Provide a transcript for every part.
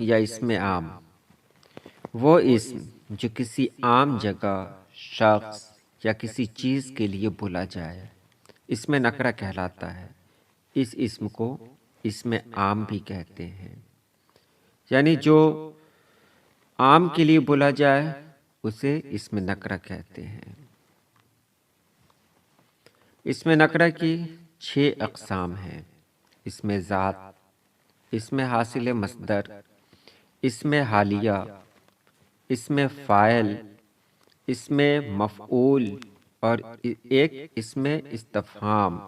یا اسم عام، وہ اسم جو کسی عام جگہ، شخص یا کسی چیز کے لیے بولا جائے اسم نکرہ کہلاتا ہے۔ اس اسم کو اسم عام بھی کہتے ہیں، یعنی جو عام کے لیے بولا جائے اسے اسم نکرہ کہتے ہیں۔ اسم نکرہ کی 6 اقسام ہیں: اسم ذات، اسم حاصل مصدر، اسم حالیہ، اسم فاعل، اسم مفعول اور ایک اسم استفہام۔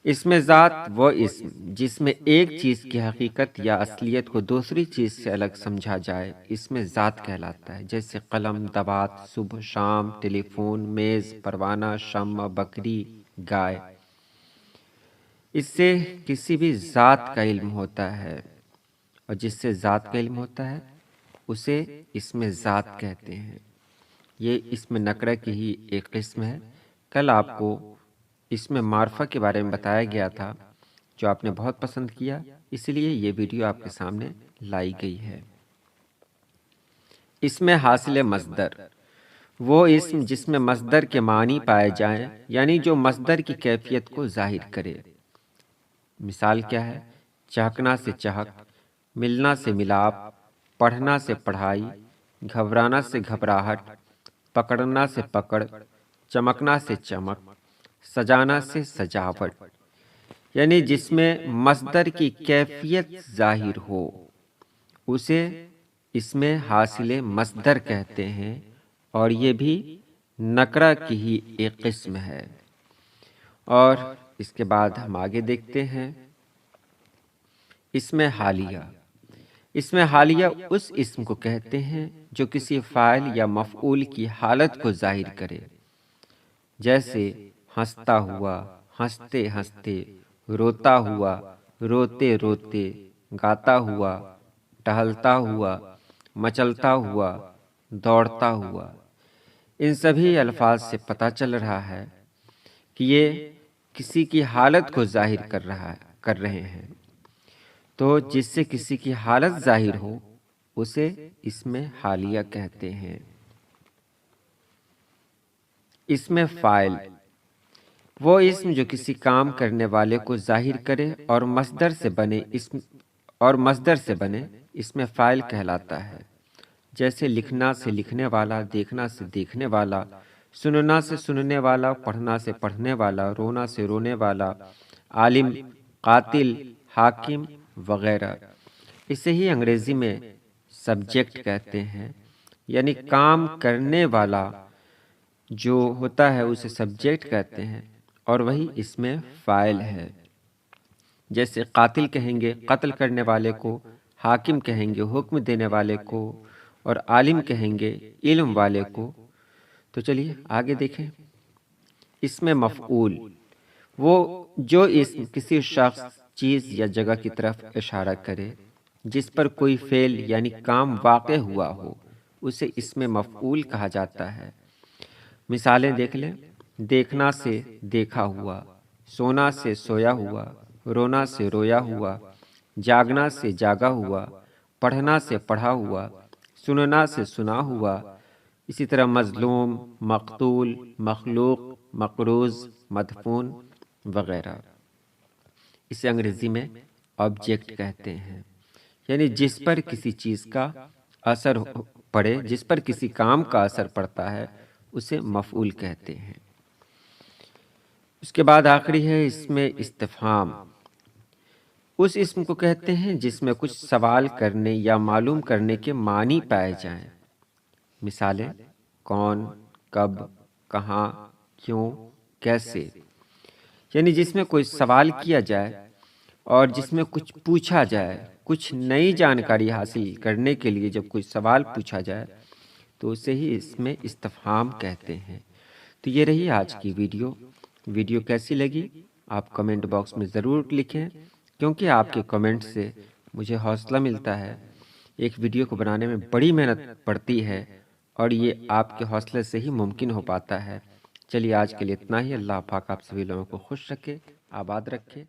اسم ذات وہ اسم جس میں ایک چیز کی حقیقت یا اصلیت کو دوسری چیز سے الگ سمجھا جائے اسم ذات کہلاتا ہے، جیسے قلم، دوات، صبح، شام، ٹیلی فون، میز، پروانہ، شمع، بکری، گائے۔ اس سے کسی بھی ذات کا علم ہوتا ہے، اور جس سے ذات کا علم ہوتا ہے اسے اسم ذات کہتے ہیں۔ یہ اسم نکرہ کی ہی ایک قسم ہے۔ کل آپ کو اسم معرفہ کے بارے میں بتایا گیا تھا، جو آپ نے بہت پسند کیا، اس لیے یہ ویڈیو آپ کے سامنے لائی گئی ہے۔ اسم حاصل مصدر وہ اسم جس میں مصدر کے معنی پائے جائیں، یعنی جو مصدر کی کیفیت کو ظاہر کرے۔ مثال کیا ہے؟ چہکنا سے چہک، ملنا سے ملاپ، پڑھنا سے پڑھائی، گھبرانا سے گھبراہٹ، پکڑنا سے پکڑ، چمکنا سے چمک، سجانا سے سجاوٹ۔ یعنی جس میں مصدر کی کیفیت ظاہر ہو اسے اسم حاصل مصدر کہتے ہیں، اور یہ بھی نکرہ کی ہی ایک قسم ہے۔ اور اس کے بعد ہم آگے دیکھتے ہیں اسم حالیہ۔ اسم حالیہ اس اسم کو کہتے ہیں جو کسی فاعل یا مفعول کی حالت کو ظاہر کرے، جیسے ہنستا ہوا، ہنستے ہنستے، روتا ہوا، روتے روتے، گاتا ہوا، ٹہلتا ہوا، مچلتا ہوا، دوڑتا ہوا۔ ان سبھی الفاظ سے پتہ چل رہا ہے کہ یہ کسی کی حالت کو ظاہر کر رہے ہیں، تو جس سے کسی کی حالت ظاہر ہو اسے اسم حالیہ کہتے ہیں۔ اسم فاعل وہ اسم جو کسی کام کرنے والے کو ظاہر کرے اور مصدر سے بنے اسم فاعل کہلاتا ہے، جیسے لکھنا سے لکھنے والا، دیکھنا سے دیکھنے والا، سننا سے سننے والا، پڑھنا سے پڑھنے والا، رونا سے رونے والا، عالم، قاتل، حاکم وغیرہ۔ اسے ہی انگریزی میں سبجیکٹ کہتے ہیں، یعنی کام کرنے والا جو ہوتا ہے اسے سبجیکٹ کہتے ہیں، اور وہی اسم فاعل ہے۔ جیسے قاتل کہیں گے قتل کرنے والے کو، حاکم کہیں گے حکم دینے والے کو، اور عالم کہیں گے علم والے کو۔ تو چلیے آگے دیکھیں۔ اسم مفعول وہ جو اسم کسی شخص، چیز یا جگہ کی طرف اشارہ کرے، جس پر کوئی فعل یعنی کام واقع ہوا ہو اسے اسم مفعول کہا جاتا ہے۔ مثالیں دیکھ لیں: دیکھنا سے دیکھا ہوا، سونا سے سویا ہوا، رونا سے رویا ہوا، جاگنا سے جاگا ہوا، پڑھنا سے پڑھا ہوا، سننا سے سنا ہوا۔ اسی طرح مظلوم، مقتول، مخلوق، مقروض، مدفون وغیرہ۔ اسے انگریزی میں آبجیکٹ کہتے ہیں، یعنی جس پر کسی چیز کا اثر پڑے، جس پر کسی کام کا اثر پڑتا ہے اسے مفعول کہتے ہیں۔ اس کے بعد آخری ہے اسم استفہام۔ اس اسم کو کہتے ہیں جس میں کچھ سوال کرنے یا معلوم کرنے کے معنی پائے جائیں۔ مثالیں: کون، کب، کہاں، کیوں، کیسے۔ یعنی جس میں کوئی سوال کیا جائے اور جس میں کچھ پوچھا جائے، کچھ نئی جانکاری حاصل کرنے کے لیے جب کوئی سوال پوچھا جائے تو اسے ہی اسم استفہام کہتے ہیں۔ تو یہ رہی آج کی ویڈیو کیسی لگی آپ کمنٹ باکس میں ضرور لکھیں، کیونکہ آپ کے کمنٹ سے مجھے حوصلہ ملتا ہے۔ ایک ویڈیو کو بنانے میں بڑی محنت پڑتی ہے، اور یہ آپ کے حوصلے سے ہی ممکن ہو پاتا ہے۔ چلیے آج کے لیے اتنا ہی۔ اللہ پاک آپ سبھی لوگوں کو خوش رکھے، آباد رکھے۔